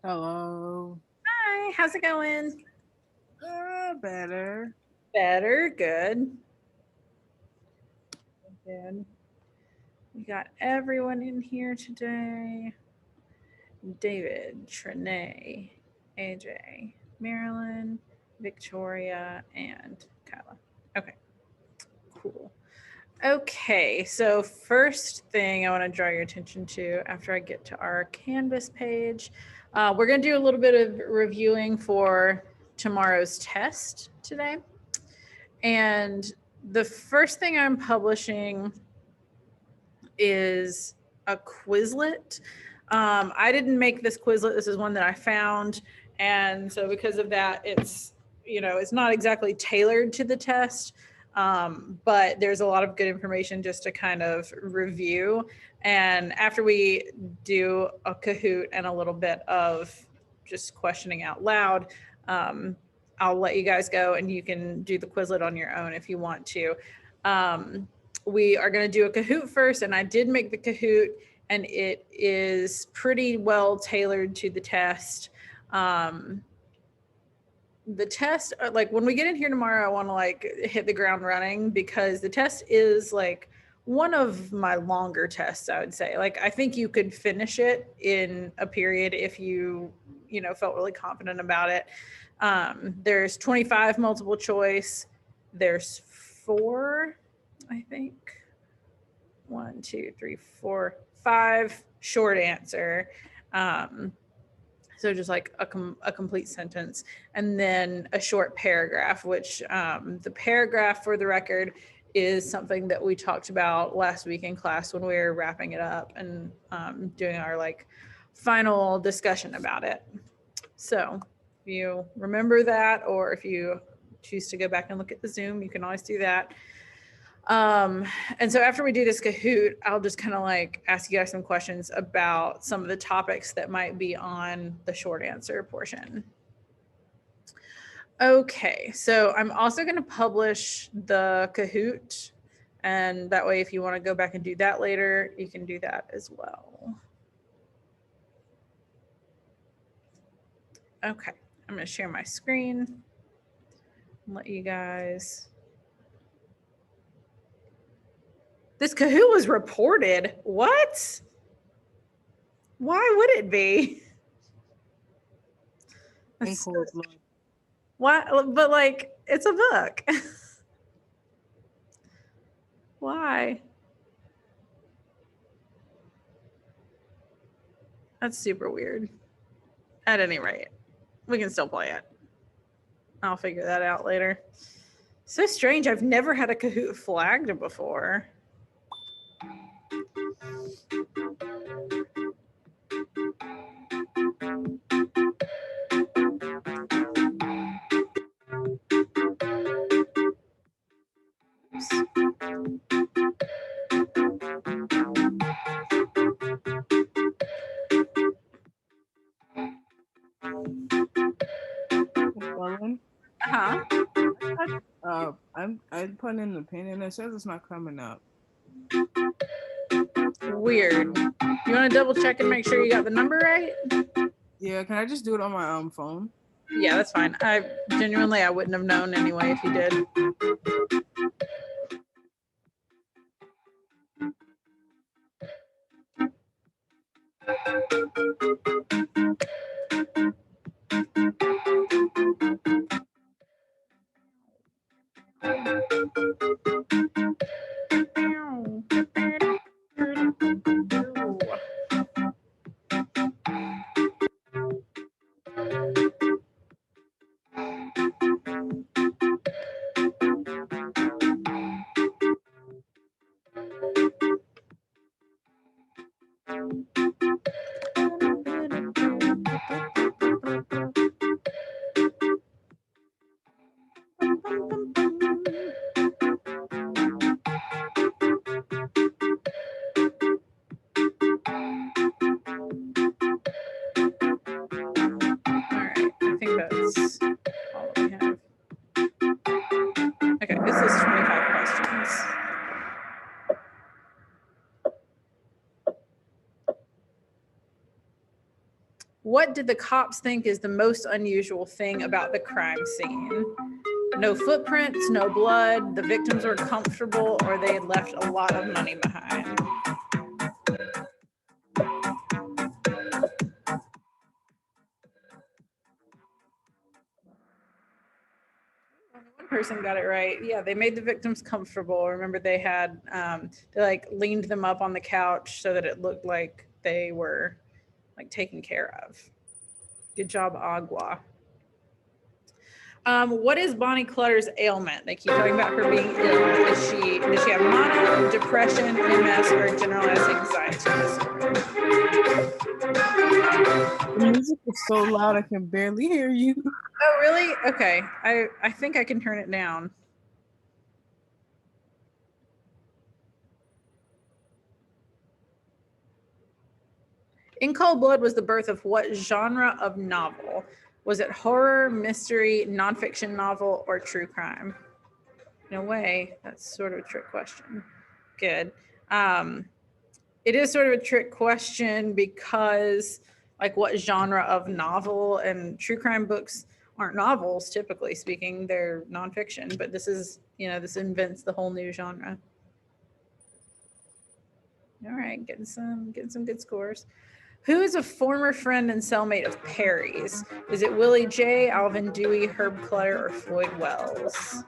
Hello. Hi, how's it going? Better. Better, good. Good. We got everyone in here today. David, Trinae, AJ, Marilyn, Victoria, and Kyla. Okay, cool. Okay, so first thing I want to draw your attention to after I get to our Canvas page, we're going to do a little bit of reviewing for tomorrow's test today. And the first thing I'm publishing is a Quizlet. I didn't make this Quizlet. This is one that I found. And so because of that, it's not exactly tailored to the test, but there's a lot of good information just to kind of review. And after we do a Kahoot and a little bit of just questioning out loud, I'll let you guys go and you can do the Quizlet on your own if you want to. We are going to do a Kahoot first, and I did make the Kahoot, and it is pretty well tailored to the test. The test, like when we get in here tomorrow, I want to like hit the ground running because the test is like one of my longer tests, I would say. Like I think you could finish it in a period if you felt really confident about it. There's 25 multiple choice. There's 4, I think. 1, 2, 3, 4, 5 short answer. So just like a complete sentence, and then a short paragraph, which the paragraph, for the record, is something that we talked about last week in class when we were wrapping it up and doing our like final discussion about it. So if you remember that, or if you choose to go back and look at the Zoom, you can always do that. And so after we do this Kahoot, I'll just kind of like ask you guys some questions about some of the topics that might be on the short answer portion. Okay, so I'm also going to publish the Kahoot, and that way if you want to go back and do that later, you can do that as well. Okay, I'm going to share my screen and let you guys. This Kahoot was reported. What? Why would it be? What? But like, it's a book. Why? That's super weird. At any rate, we can still play it. I'll figure that out later. So strange. I've never had a Kahoot flagged before. Uh-huh. I put in the pin and it says it's not coming up. Weird. You want to double check and make sure you got the number right? Yeah, can I just do it on my phone? Yeah, that's fine. I wouldn't have known anyway if you did. Okay, this is 25 questions. What did the cops think is the most unusual thing about the crime scene? No footprints, no blood, the victims were comfortable, or they had left a lot of money behind. Only one person got it right. Yeah, they made the victims comfortable. Remember, they had they like leaned them up on the couch so that it looked like they were like taken care of. Good job, Agua. What is Bonnie Clutter's ailment? They keep talking about her being ill. Does she have mono, depression, MS, or generalized anxiety disorder? The music is so loud I can barely hear you. Oh, really? Okay. I think I can turn it down. In Cold Blood was the birth of what genre of novel? Was it horror, mystery, nonfiction novel, or true crime? In a way, that's sort of a trick question. Good. It is sort of a trick question because, like, what genre of novel? And true crime books aren't novels, typically speaking. They're nonfiction, but this is, this invents the whole new genre. All right, getting some good scores. Who is a former friend and cellmate of Perry's? Is it Willie J, Alvin Dewey, Herb Clutter, or Floyd Wells?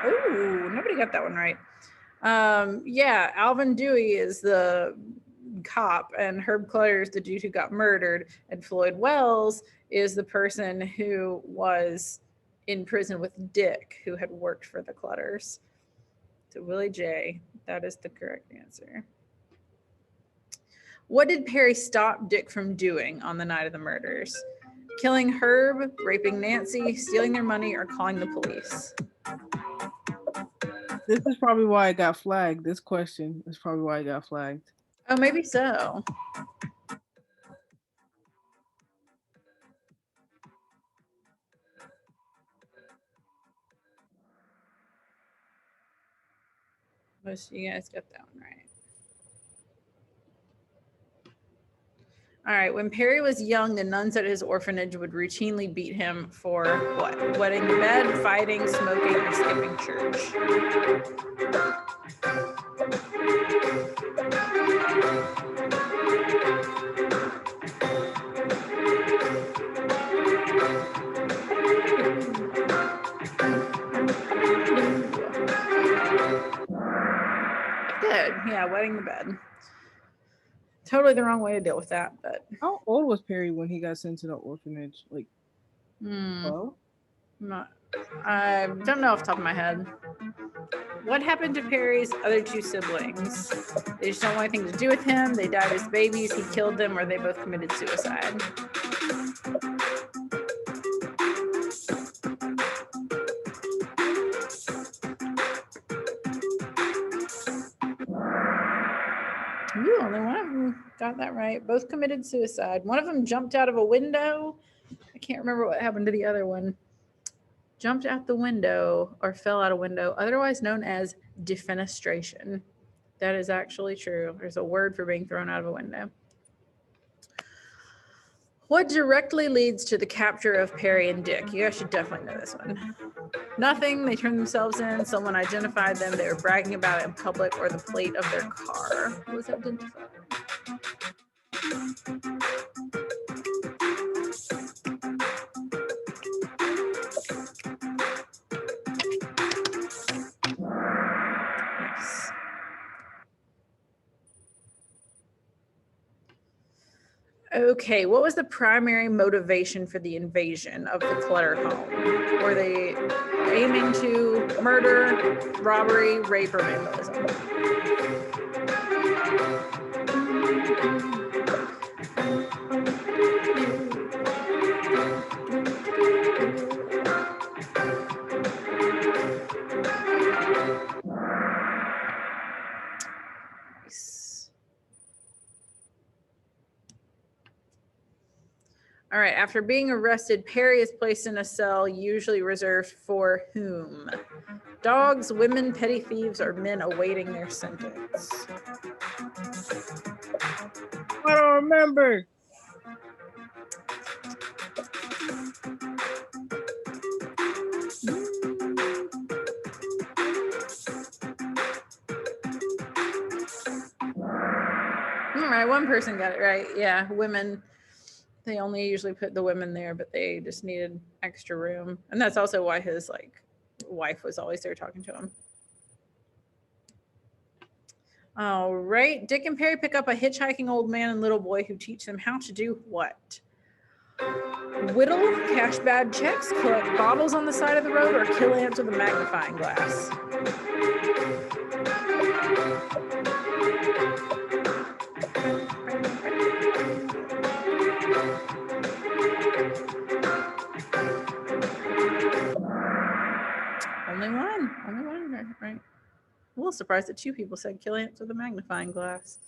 Oh, nobody got that one right. Yeah, Alvin Dewey is the cop, and Herb Clutter is the dude who got murdered, and Floyd Wells is the person who was in prison with Dick, who had worked for the Clutters. So Willie J, that is the correct answer. What did Perry stop Dick from doing on the night of the murders? Killing Herb, raping Nancy, stealing their money, or calling the police? This is probably why I got flagged. This question is probably why I got flagged. Oh, maybe so. Most of you guys got that one right. All right. When Perry was young, the nuns at his orphanage would routinely beat him for what? Wetting the bed, fighting, smoking, or skipping church. Good. Yeah, wetting the bed. Totally the wrong way to deal with that, but How old was Perry when he got sent to the orphanage? Like, 12? I don't know off the top of my head. What happened to Perry's other two siblings? They just don't want anything to do with him. They died as babies. He killed them, or they both committed suicide. Ooh, only one of them got that right. Both committed suicide. One of them jumped out of a window. I can't remember what happened to the other one. Jumped out the window or fell out a window, otherwise known as defenestration. That is actually true. There's a word for being thrown out of a window. What directly leads to the capture of Perry and Dick? You guys should definitely know this one. Nothing. They turned themselves in. Someone identified them. They were bragging about it in public, or the plate of their car was identified. Nice. Okay, what was the primary motivation for the invasion of the Clutter home? Were they aiming to murder, robbery, rape, or vandalism? All right. After being arrested, Perry is placed in a cell usually reserved for whom? Dogs, women, petty thieves, or men awaiting their sentence. I don't remember. All right, one person got it right. Yeah, women. They only usually put the women there, but they just needed extra room, and that's also why his wife was always there talking to him. All right, Dick and Perry pick up a hitchhiking old man and little boy who teach them how to do what? Whittle, cash bad checks, collect bottles on the side of the road, or kill ants with a magnifying glass. Only one, right? A little surprised that two people said kill ants with a magnifying glass.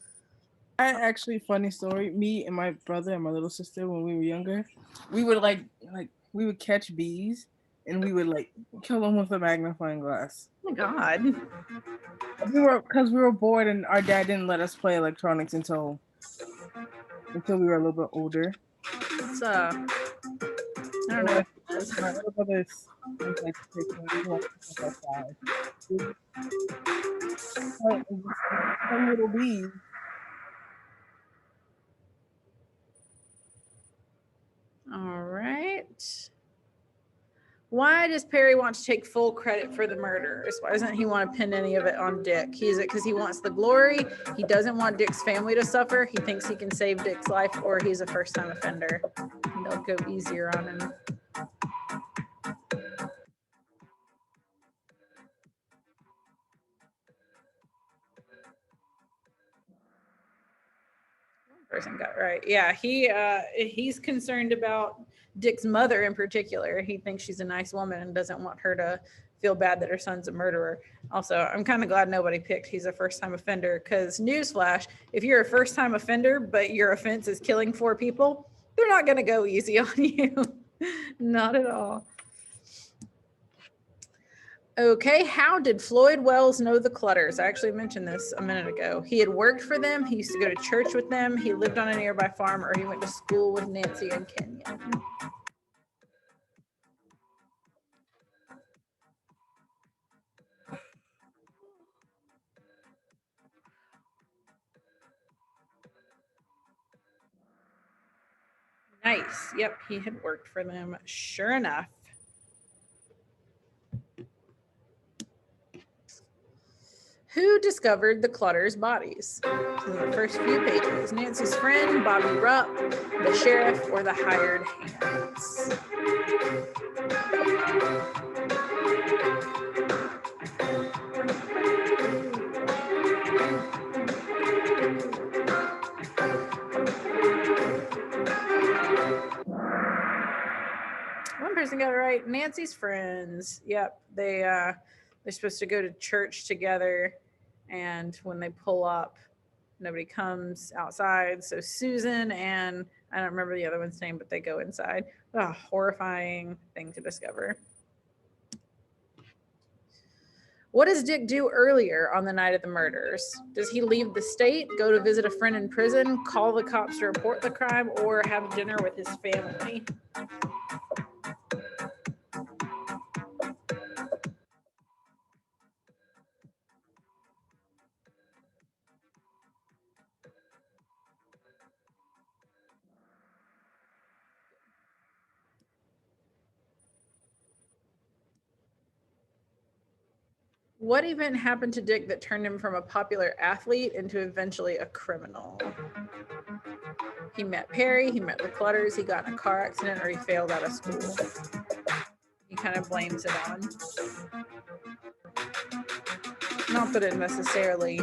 I actually, funny story. Me and my brother and my little sister, when we were younger, we would we would catch bees and we would kill them with a magnifying glass. Oh my God. Because we were bored and our dad didn't let us play electronics until we were a little bit older. It's I don't know. My little brother's like 6 and he wants to go outside. Some little bees. All right. Why does Perry want to take full credit for the murders? Why doesn't he want to pin any of it on Dick? Is it because he wants the glory? He doesn't want Dick's family to suffer. He thinks he can save Dick's life, or he's a first-time offender. And they'll go easier on him. Person got it right. Yeah, he's concerned about Dick's mother in particular. He thinks she's a nice woman and doesn't want her to feel bad that her son's a murderer. Also, I'm kind of glad nobody picked he's a first-time offender, because newsflash, if you're a first-time offender but your offense is killing 4 people, they're not going to go easy on you. Not at all. Okay, how did Floyd Wells know the Clutters? I actually mentioned this a minute ago. He had worked for them. He used to go to church with them. He lived on a nearby farm, or he went to school with Nancy and Kenyon. Nice. Yep, he had worked for them. Sure enough. Who discovered the Clutters' bodies? So the first few pages. Nancy's friend, Bobby Rupp, the sheriff, or the hired hands. One person got it right. Nancy's friends. Yep, they're supposed to go to church together, and when they pull up, nobody comes outside. So Susan and I don't remember the other one's name, but they go inside. A horrifying thing to discover. What does Dick do earlier on the night of the murders? Does he leave the state, go to visit a friend in prison, call the cops to report the crime, or have dinner with his family? What event happened to Dick that turned him from a popular athlete into eventually a criminal? He met Perry, he met the Clutters, he got in a car accident, or he failed out of school. He kind of blames it on. Not that it necessarily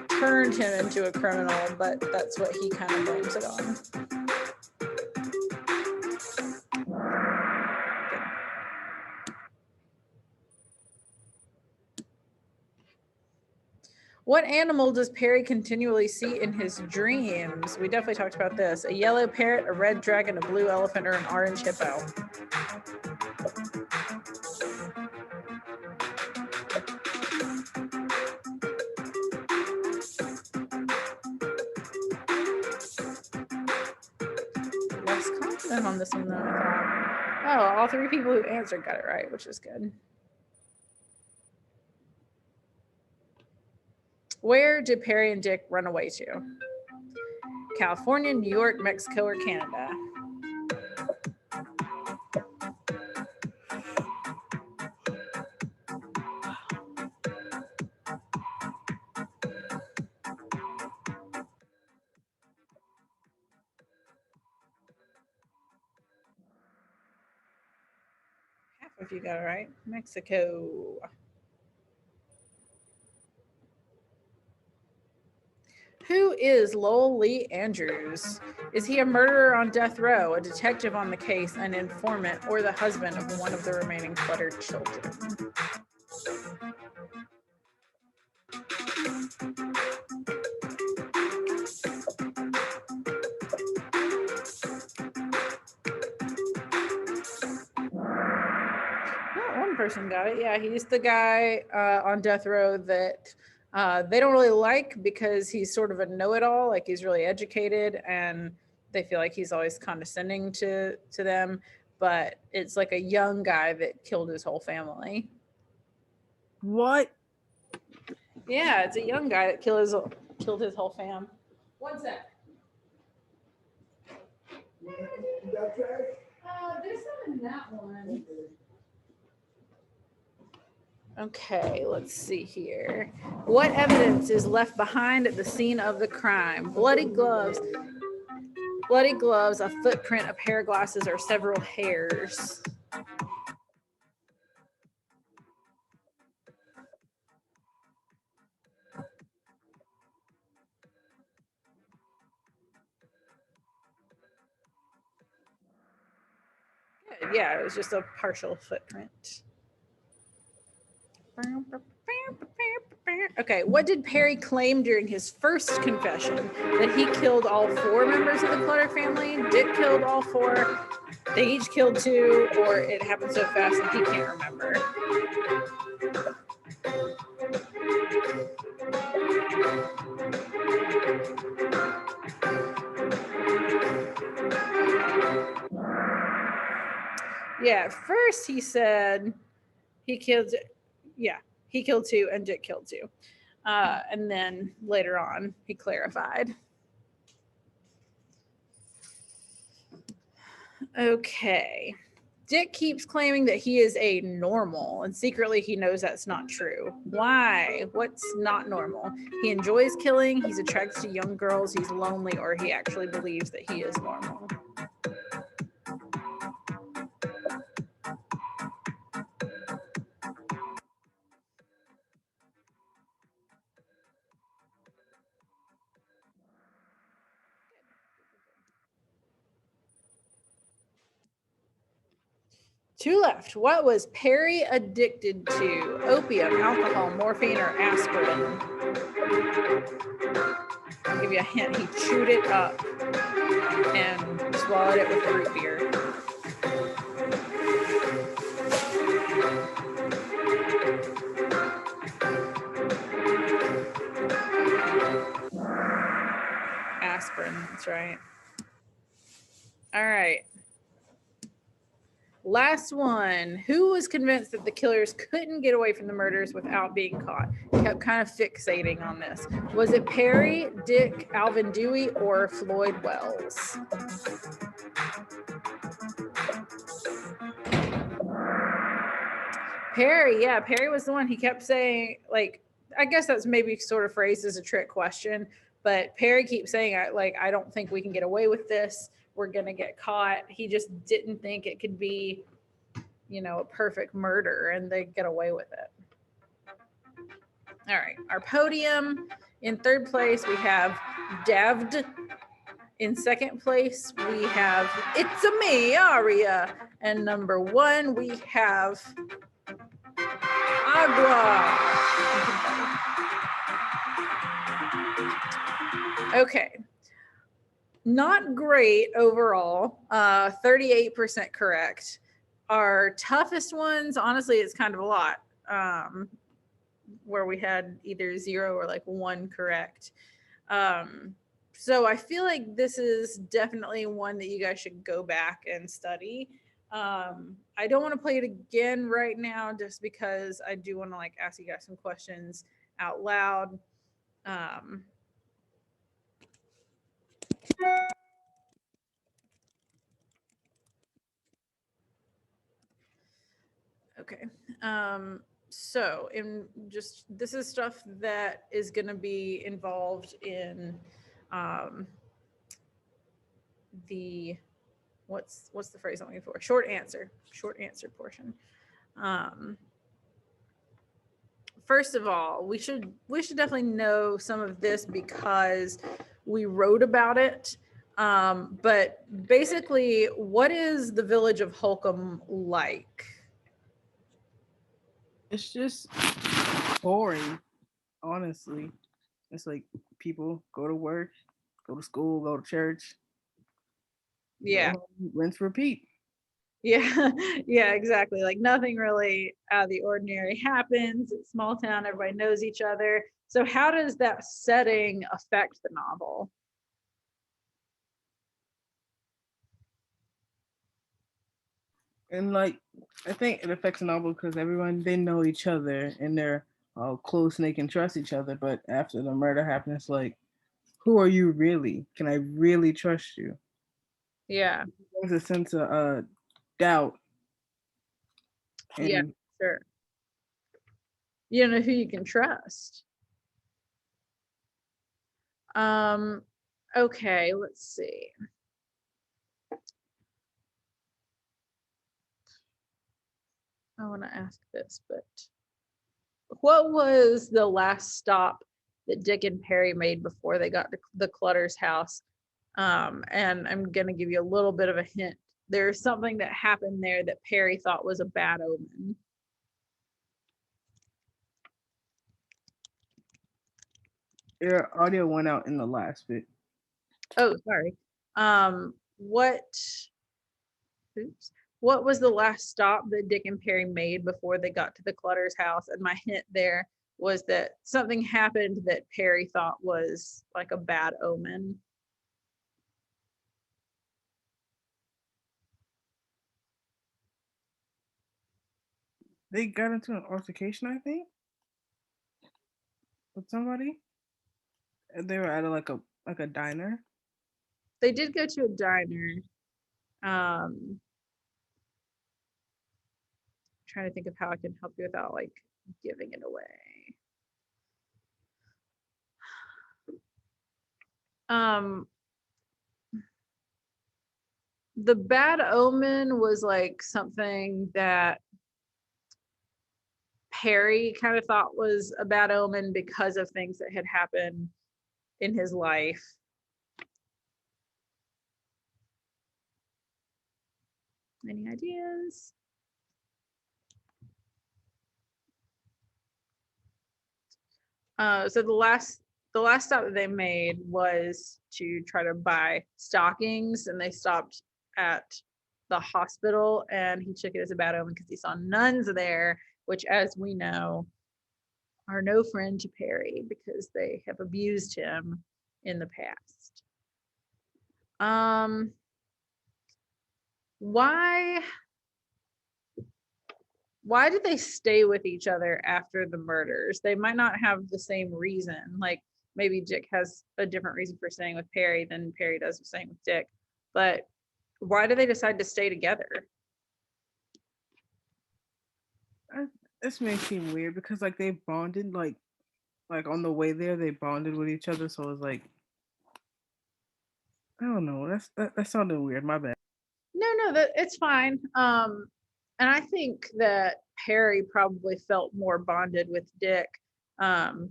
turned him into a criminal, but that's what he kind of blames it on. What animal does Perry continually see in his dreams? We definitely talked about this. A yellow parrot, a red dragon, a blue elephant, or an orange hippo. Less confident on this one than I thought. Oh, all three people who answered got it right, which is good. Where did Perry and Dick run away to? California, New York, Mexico, or Canada? Half of you got it right. Mexico. Who is Lowell Lee Andrews? Is he a murderer on death row, a detective on the case, an informant, or the husband of one of the remaining cluttered children? Not one person got it. Yeah, he's the guy on death row that they don't really like because he's sort of a know-it-all, like he's really educated and they feel like he's always condescending to them, but it's like a young guy that killed his whole family. What? Yeah, it's a young guy that killed his whole fam. One sec. There's some in that one. Okay, let's see here. What evidence is left behind at the scene of the crime? Bloody gloves, a footprint, a pair of glasses, or several hairs? Good. Yeah, it was just a partial footprint. Okay, what did Perry claim during his first confession? That he killed all 4 members of the Clutter family, Dick killed all 4, they each killed 2, or it happened so fast that he can't remember? Yeah, at first he said he killed 2 and Dick killed 2. And then later on, he clarified. Okay. Dick keeps claiming that he is a normal, and secretly he knows that's not true. Why? What's not normal? He enjoys killing, he's attracted to young girls, he's lonely, or he actually believes that he is normal. Two left. What was Perry addicted to? Opium, alcohol, morphine, or aspirin? I'll give you a hint. He chewed it up and swallowed it with a root beer. Aspirin, that's right. All right. Last one. Who was convinced that the killers couldn't get away from the murders without being caught? Kept kind of fixating on this. Was it Perry, Dick, Alvin Dewey, or Floyd Wells? Perry, yeah, Perry was the one. He kept saying, like, I guess that's maybe sort of phrased as a trick question, but Perry keeps saying, I don't think we can get away with this. We're going to get caught. He just didn't think it could be, a perfect murder and they get away with it. All right. Our podium, in third place, we have Davd. In second place, we have It's a Me, Aria. And number 1, we have Agua. Okay. Not great overall. 38% correct. Our toughest ones, honestly, it's kind of a lot. Where we had either 0 or like 1 correct. So I feel like this is definitely one that you guys should go back and study. I don't want to play it again right now just because I do want to like ask you guys some questions out loud. Okay. So in just this is stuff that is going to be involved in um, the what's the phrase I'm looking for? Short answer portion. Um, First of all, we should definitely know some of this because we wrote about it. But basically, what is the village of Holcomb like? It's just boring, honestly. It's like people go to work, go to school, go to church, Yeah. go home, rinse, repeat. Yeah, yeah, exactly. Like nothing really out of the ordinary happens. It's small town, everybody knows each other. So how does that setting affect the novel? And like, I think it affects the novel because everyone they know each other and they're all close and they can trust each other. But after the murder happens, it's like, who are you really? Can I really trust you? Yeah, There's a sense of doubt yeah, and sure. You don't know who you can trust. Um, okay, let's see. I want to ask this, but what was the last stop that Dick and Perry made before they got to the Clutter's house? And I'm gonna give you a little bit of a hint. There's something that happened there that Perry thought was a bad omen. your audio went out in the last bit. Oh, sorry. What? Oops. What was the last stop that Dick and Perry made before they got to the Clutter's house? And my hint there was that something happened that Perry thought was like a bad omen. They got into an altercation, I think, with somebody. And they were at a diner. They did go to a diner. Um, Trying to think of how I can help you without like giving it away. Um, the bad omen was like something that Perry kind of thought was a bad omen because of things that had happened in his life. Any ideas? So the last stop that they made was to try to buy stockings, and they stopped at the hospital, and he took it as a bad omen because he saw nuns there, which, as we know, are no friend to Perry because they have abused him in the past. Why did they stay with each other after the murders? They might not have the same reason. Like maybe Dick has a different reason for staying with Perry than Perry does for staying with Dick. But why do they decide to stay together? This may seem weird because like they bonded like on the way there they bonded with each other, so it's like I don't know. That sounded weird. My bad. No, that it's fine. And I think that Perry probably felt more bonded with Dick.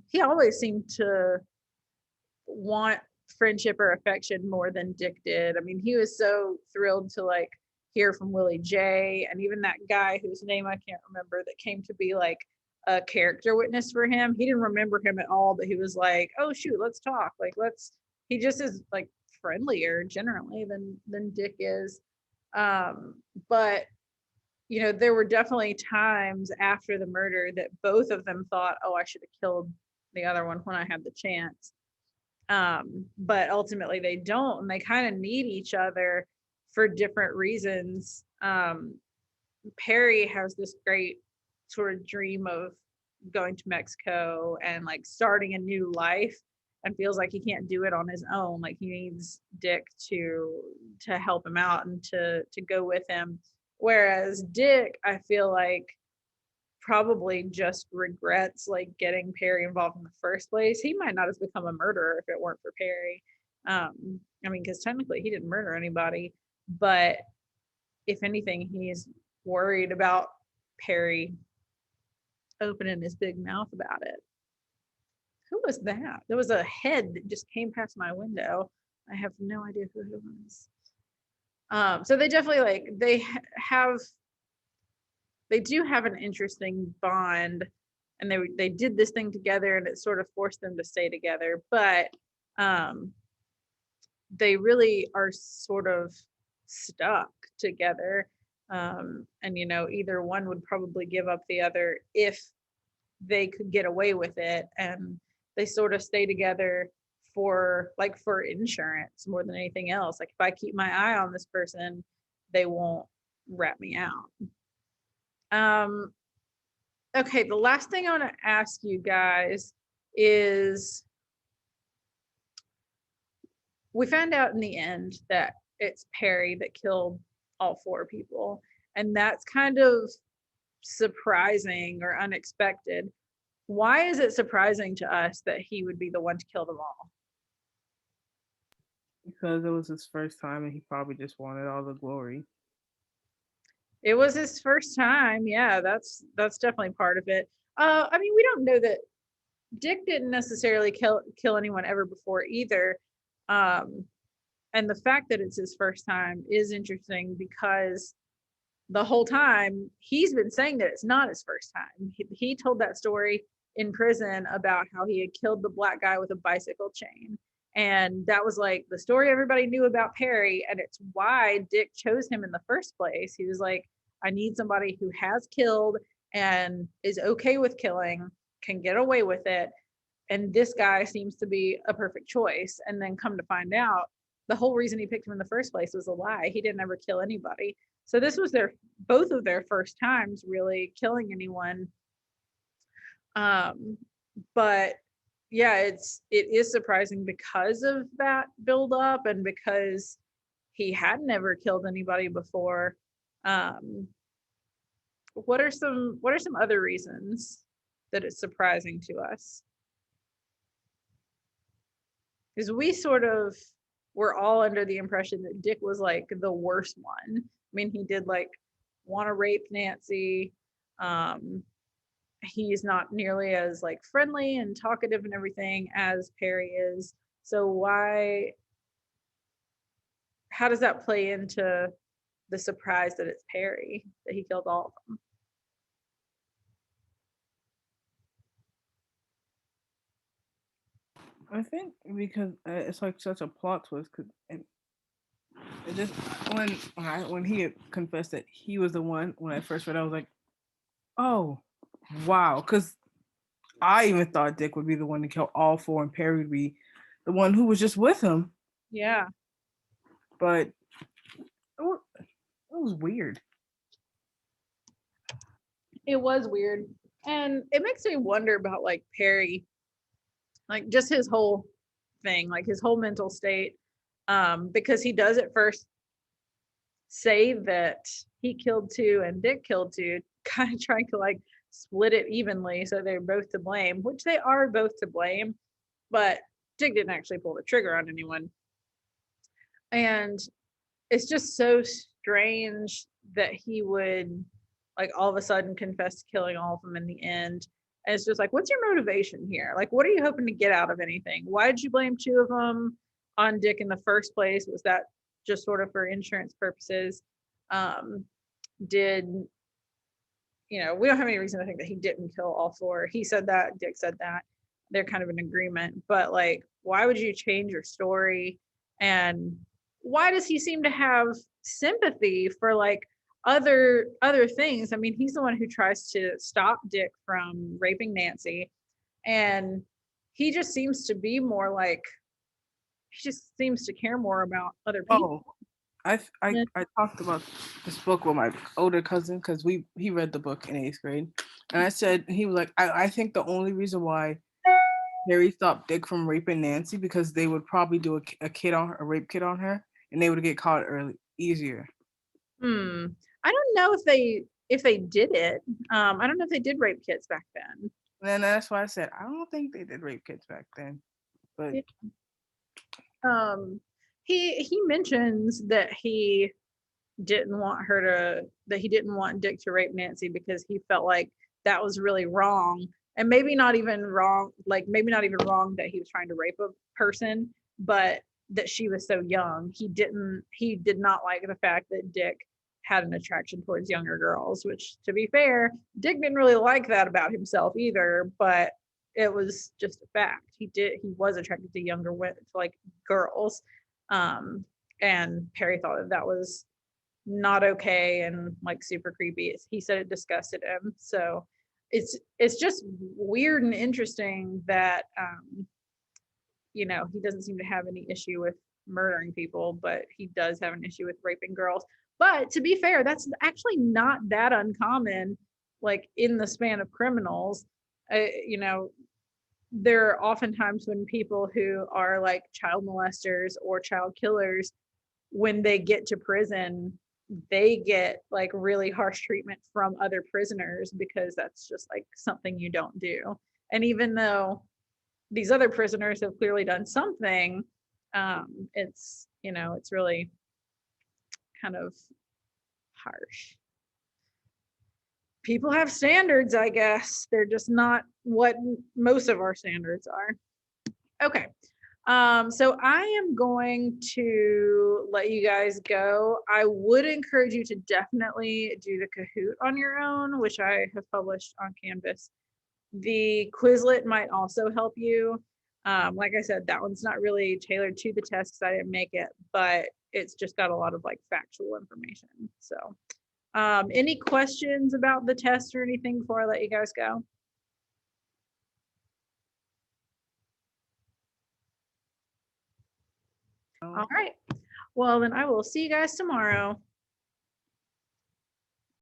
He always seemed to want friendship or affection more than Dick did. I mean, he was so thrilled to like hear from Willie J, and even that guy whose name I can't remember that came to be like a character witness for him. He didn't remember him at all, but he was like, "Oh shoot, let's talk. Like let's he just is like friendlier generally than Dick is. But you know, there were definitely times after the murder that both of them thought, oh, I should have killed the other one when I had the chance. But ultimately they don't, and they kind of need each other for different reasons. Perry has this great sort of dream of going to Mexico and like starting a new life, and feels like he can't do it on his own. Like he needs Dick to help him out and to go with him. Whereas Dick, I feel like probably just regrets like getting Perry involved in the first place. He might not have become a murderer if it weren't for Perry. I mean, because technically he didn't murder anybody, but if anything, he's worried about Perry opening his big mouth about it. Who was that? There was a head that just came past my window. I have no idea who it was. So they definitely like they do have an interesting bond, and they did this thing together, and it sort of forced them to stay together. But they really are sort of stuck together. And you know, either one would probably give up the other if they could get away with it, and they sort of stay together for insurance more than anything else. Like if I keep my eye on this person, they won't rat me out. Okay, the last thing I want to ask you guys is, we found out in the end that it's Perry that killed all four people, and that's kind of surprising or unexpected. Why is it surprising to us that he would be the one to kill them all? Because it was his first time and he probably just wanted all the glory. It was his first time. Yeah, that's definitely part of it. I mean, we don't know that Dick didn't necessarily kill anyone ever before either. And the fact that it's his first time is interesting, because the whole time he's been saying that it's not his first time. He told that story in prison about how he had killed the black guy with a bicycle chain. And that was like the story everybody knew about Perry. And it's why Dick chose him in the first place. He was like, I need somebody who has killed and is okay with killing, can get away with it. And this guy seems to be a perfect choice. And then come to find out, the whole reason he picked him in the first place was a lie. He didn't ever kill anybody. So this was both of their first times really killing anyone. But yeah, it is surprising because of that build up, and because he had never killed anybody before. What are some other reasons that it's surprising to us? Because we sort of were all under the impression that Dick was like the worst one. I mean, he did like want to rape Nancy. He's not nearly as like friendly and talkative and everything as Perry is. So how does that play into the surprise that it's Perry, that he killed all of them? I think because it's like such a plot twist. Cause it just when he had confessed that he was the one, when I first read, I was like, oh, wow. Because I even thought Dick would be the one to kill all four, and Perry would be the one who was just with him. Yeah, But it was weird. it was weird. And it makes me wonder about like Perry, like just his whole thing, like his whole mental state. Because he does at first say that he killed two and Dick killed two, kind of trying to like split it evenly so they're both to blame, which they are both to blame, but Dick didn't actually pull the trigger on anyone. And it's just so strange that he would like all of a sudden confess to killing all of them in the end. And it's just like, what's your motivation here? Like, what are you hoping to get out of anything? Why did you blame two of them on Dick in the first place? Was that just sort of for insurance purposes? Did we don't have any reason to think that he didn't kill all four. He said that, Dick said that. they're kind of in agreement. But like, why would you change your story? And why does he seem to have sympathy for like other things? I mean, he's the one who tries to stop Dick from raping Nancy, and he just seems to be more like, he just seems to care more about other people. Oh, I talked about this book with my older cousin because he read the book in 8th grade, and I said he was like, I think the only reason why Harry stopped Dick from raping Nancy because they would probably do a kid on her, a rape kit on her, and they would get caught early easier. Hmm. I don't know if they did it. I don't know if they did rape kits back then. And then that's why I said I don't think they did rape kits back then, but Yeah. Um, he mentions that he didn't want her to, that he didn't want Dick to rape Nancy because he felt like that was really wrong. And maybe not even wrong, like maybe not even wrong that he was trying to rape a person, but that she was so young. He did not like the fact that Dick had an attraction towards younger girls, which to be fair, Dick didn't really like that about himself either, but it was just a fact. He was attracted to younger women, to like girls. Um, and Perry thought that was not okay and like super creepy. He said it disgusted him. So it's just weird and interesting that he doesn't seem to have any issue with murdering people, but he does have an issue with raping girls. But to be fair, that's actually not that uncommon, like in the span of criminals. You know, there are oftentimes when people who are like child molesters or child killers, when they get to prison, they get like really harsh treatment from other prisoners because that's just like something you don't do. And even though these other prisoners have clearly done something, it's really kind of harsh. People have standards, I guess. They're just not what most of our standards are. Okay. So I am going to let you guys go. I would encourage you to definitely do the Kahoot on your own, which I have published on Canvas. The Quizlet might also help you. Like I said, that one's not really tailored to the test because I didn't make it, but it's just got a lot of like factual information. So, any questions about the test or anything before I let you guys go? All right. Well, then I will see you guys tomorrow.